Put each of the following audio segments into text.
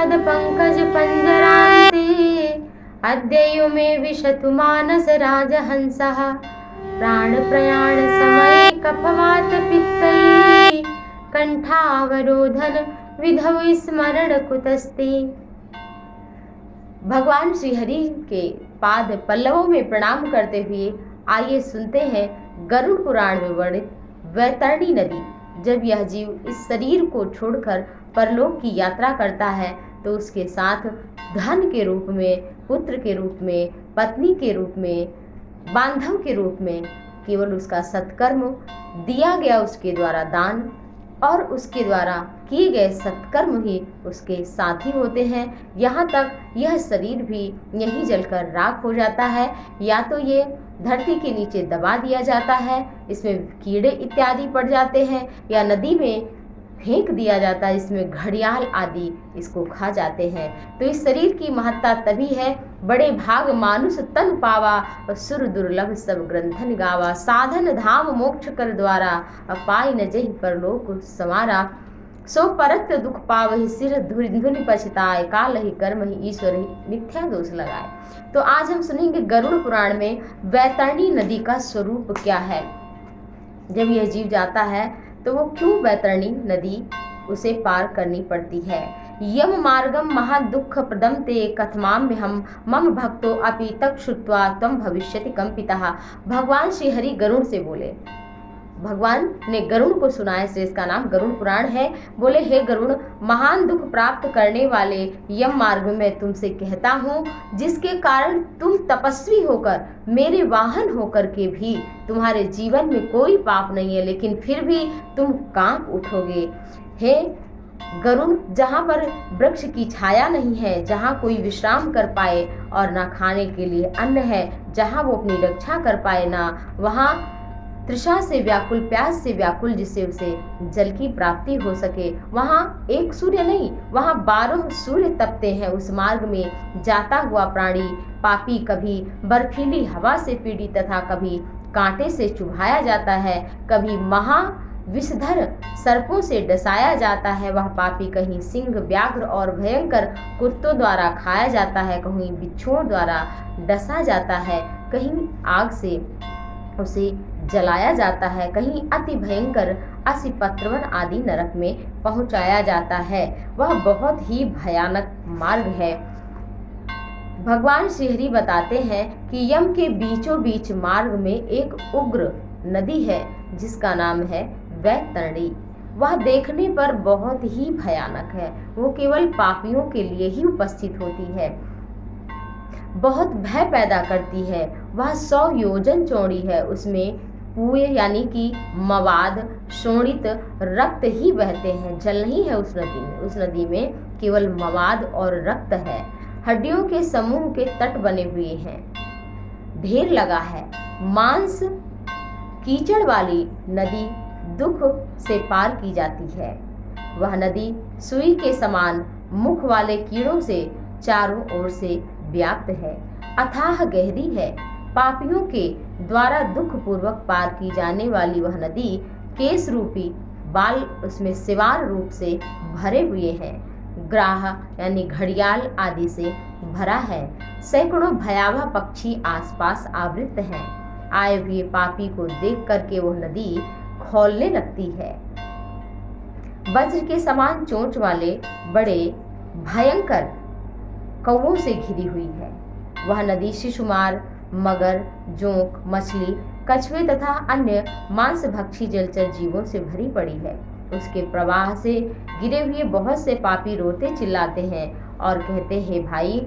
पद पंकज पंजरान्ते अद्ययुमे विशतु मानस राजहंसः प्राण प्रयाण समय कफवात पित्तैः कंठावरोधन विधौ स्मरण कुतस्ते। भगवान श्री हरि के पाद पल्लवों में प्रणाम करते हुए आइए सुनते हैं गरुड़ पुराण में वर्णित वैतरणी नदी। जब यह जीव इस शरीर को छोड़कर परलोक की यात्रा करता है तो उसके साथ धन के रूप में, पुत्र के रूप में, पत्नी के रूप में, बांधव के रूप में केवल उसका सत्कर्म, दिया गया उसके द्वारा दान और उसके द्वारा किए गए सत्कर्म ही उसके साथी होते हैं। यहाँ तक यह शरीर भी यहीं जलकर राख हो जाता है, या तो ये धरती के नीचे दबा दिया जाता है, इसमें कीड़े इत्यादि पड़ जाते हैं, या नदी में फेंक दिया जाता है, इसमें घड़ियाल आदि इसको खा जाते हैं। तो इस शरीर की महत्ता तभी है, बड़े भाग मानुष तन पावा और सुर दुर्लभ सब ग्रंथन गावा। साधन धाम मोक्ष कर द्वारा अपाय न जहि परलोक समारा। सो परत दुख पावहि सिर धुनि पछताए काल ही कर्म ही ईश्वर ही मिथ्या दोष लगाए। तो आज हम सुनेंगे गरुड़ पुराण में वैतरणी नदी का स्वरूप क्या है। जब यह जीव जाता है तो वो क्यों वैतरणी नदी उसे पार करनी पड़ती है। यम मार्गम महादुख प्रदम ते कथमाम्य हम मम भक्तो अपि तक श्रुत्वा त्वं भविष्यति कंपितः। भगवान श्री हरि गरुड़ से बोले, भगवान ने गरुड़ को सुनाया, से इसका नाम गरुड़ पुराण है। बोले, हे गरुड़, महान दुख प्राप्त करने वाले यम मार्ग में तुमसे कहता हूँ, जिसके कारण तुम तपस्वी होकर मेरे वाहन होकर के भी तुम्हारे जीवन में कोई पाप नहीं है, लेकिन फिर भी तुम कांप उठोगे। हे गरुड़, जहाँ पर वृक्ष की छाया नहीं है, जहाँ कोई विश्राम कर पाए और ना खाने के लिए अन्न है, जहाँ वो अपनी रक्षा कर पाए, ना वहाँ तृषा से व्याकुल, प्यास से व्याकुल, जिससे उसे जल की प्राप्ति हो सके, वहाँ एक सूर्य नहीं, वहाँ 12 सूर्य तपते हैं। उस मार्ग में जाता हुआ प्राणी पापी कभी बर्फीली हवा से पीड़ित तथा कभी कांटे से चुभाया जाता है, कभी महा विषधर सर्पों से डसाया जाता है। वह पापी कहीं सिंह, व्याघ्र और भयंकर कुत्तों द्वारा खाया जाता है, कहीं बिच्छुओं द्वारा डसा जाता है, कहीं आग से उसे जलाया जाता है, कहीं अति भयंकर असिपत्रवन आदि नरक में पहुंचाया जाता है। वह बहुत ही भयानक मार्ग है। भगवान श्री हरि बताते हैं कि यम के बीचों बीच मार्ग में एक उग्र नदी है जिसका नाम है वैतरणी। वह देखने पर बहुत ही भयानक है। वो केवल पापियों के लिए ही उपस्थित होती है, बहुत भय पैदा करती है। वह 100 योजन चौड़ी है। उसमें कुएं यानी कि मवाद, शोणित रक्त ही बहते हैं, जल नहीं है उस नदी में। उस नदी में केवल मवाद और रक्त है। हड्डियों के समूह के तट बने हुए हैं, ढेर लगा है मांस। कीचड़ वाली नदी दुख से पार की जाती है। वह नदी सुई के समान मुख वाले कीड़ों से चारों ओर से व्याप्त है, अथाह गहरी है। पापियों के द्वारा दुख पूर्वक पार की जाने वाली वह नदी केस रूपी बाल उसमें सिवार रूप से भरे हुए हैं, ग्राह यानी घड़ियाल आदि से भरा है। सैकड़ों भयावह पक्षी आसपास आवृत हैं। आए हुए पापी को देख करके वह नदी खौलने लगती है। वज्र के समान चोंच वाले बड़े भयंकर कौवों से घिरी हुई है। वह नदी शिशुमार, मगर, जोंक, मछली, कछुए तथा अन्य मांसभक्षी जलचर जीवों से भरी पड़ी है। उसके प्रवाह से गिरे हुए बहुत से पापी रोते चिल्लाते हैं और कहते हैं, भाई,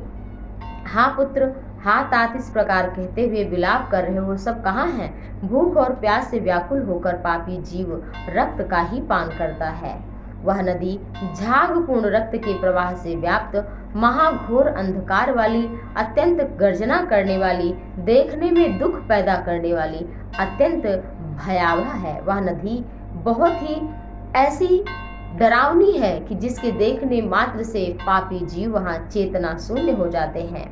हाँ पुत्र, हाँ तात, इस प्रकार कहते हुए विलाप कर रहे हो, सब कहाँ हैं? भूख और प्यास से व्याकुल होकर पापी जीव रक्त का ही पान करता है। वह नदी झागपूर्ण रक्त के प्रवाह से व्याप्त महाघोर अंधकार वाली, अत्यंत गर्जना करने वाली, देखने में दुख पैदा करने वाली, अत्यंत भयावह है। वह नदी बहुत ही ऐसी डरावनी है कि जिसके देखने मात्र से पापी जीव वहां चेतना शून्य हो जाते हैं।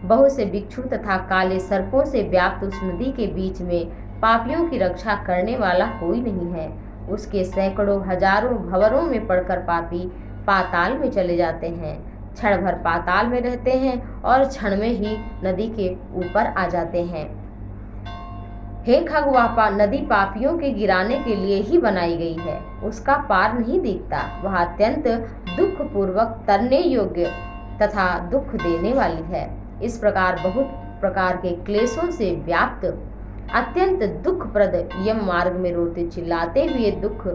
बहुत से बिच्छू तथा काले सर्पों से व्याप्त उस नदी के बीच में पापियों की रक्षा करने वाला कोई नहीं है। उसके सैकड़ों हजारों भंवरों में पड़कर पापी पाताल में चले जाते हैं। क्षण भर पाताल में रहते हैं और क्षण में ही नदी के ऊपर आ जाते हैं। हे खग, वह नदी पापियों के गिराने के लिए ही बनाई गई है। उसका पार नहीं दिखता। वह अत्यंत दुख पूर्वक तरने योग्य तथा दुख देने वाली है। इस प्रकार बहुत प्रकार के क्लेशों से व्याप्त अत्यंत दुखप्रद यम मार्ग में रोते चिल्लाते हुए दुख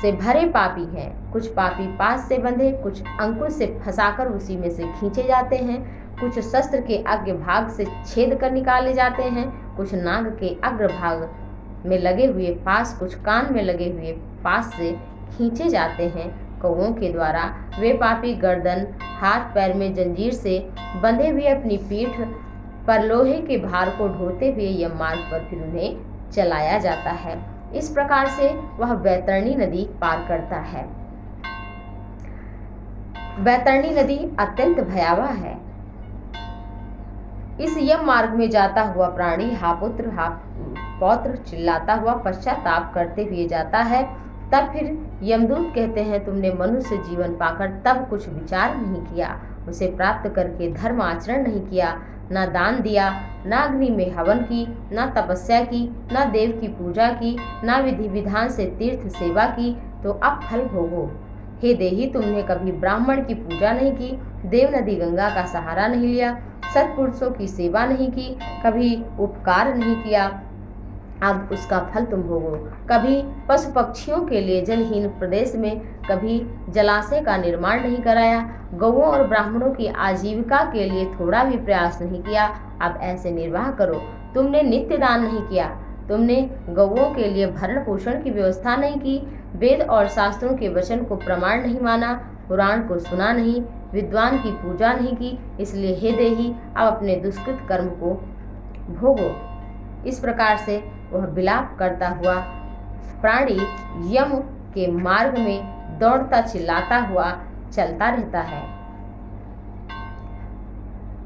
से भरे पापी हैं। कुछ पापी पास से बंधे, कुछ अंकुश से फंसाकर उसी में से खींचे जाते हैं, कुछ शस्त्र के अग्र भाग से छेद कर निकाले जाते हैं, कुछ नाग के अग्र भाग में लगे हुए पास, कुछ कान में लगे हुए पास से खींचे जाते हैं। कौओं के द्वारा वे पापी गर्दन, हाथ पैर में जंजीर से बंधे हुए अपनी पीठ पर लोहे के भार को ढोते हुए यम मार्ग पर फिर उन्हें चलाया जाता है। इस प्रकार से वह वैतरणी नदी पार करता है। वैतरणी नदी अत्यंत भयावह है। इस यम मार्ग में जाता हुआ प्राणी हा पुत्र हा पौत्र चिल्लाता हुआ पश्चाताप करते हुए जाता है। तब फिर यमदूत कहते हैं, तुमने मनुष्य जीवन पाकर तब कुछ विचार नहीं किया, उसे प्राप्त करके धर्म आचरण नहीं किया, ना दान दिया, ना अग्नि में हवन की, ना तपस्या की, ना देव की पूजा की, ना विधि विधान से तीर्थ सेवा की, तो अब फल भोगो। हे देही, तुमने कभी ब्राह्मण की पूजा नहीं की, देव नदी गंगा का सहारा नहीं लिया, सत्पुरुषों की सेवा नहीं की, कभी उपकार नहीं किया, अब उसका फल तुम भोगो। कभी पशु पक्षियों के लिए जलहीन प्रदेश में कभी जलाशय का निर्माण नहीं कराया, गौओं और ब्राह्मणों की आजीविका के लिए थोड़ा भी प्रयास नहीं किया, अब ऐसे निर्वाह करो। तुमने नित्य दान नहीं किया, तुमने गौओं के लिए भरण पोषण की व्यवस्था नहीं की, वेद और शास्त्रों के वचन को प्रमाण नहीं माना, पुराण को सुना नहीं, विद्वान की पूजा नहीं की, इसलिए हे देही, अब अपने दुष्कृत कर्म को भोगो। इस प्रकार से वह विलाप करता हुआ प्राणी यम के मार्ग में दौड़ता चिल्लाता हुआ चलता रहता है।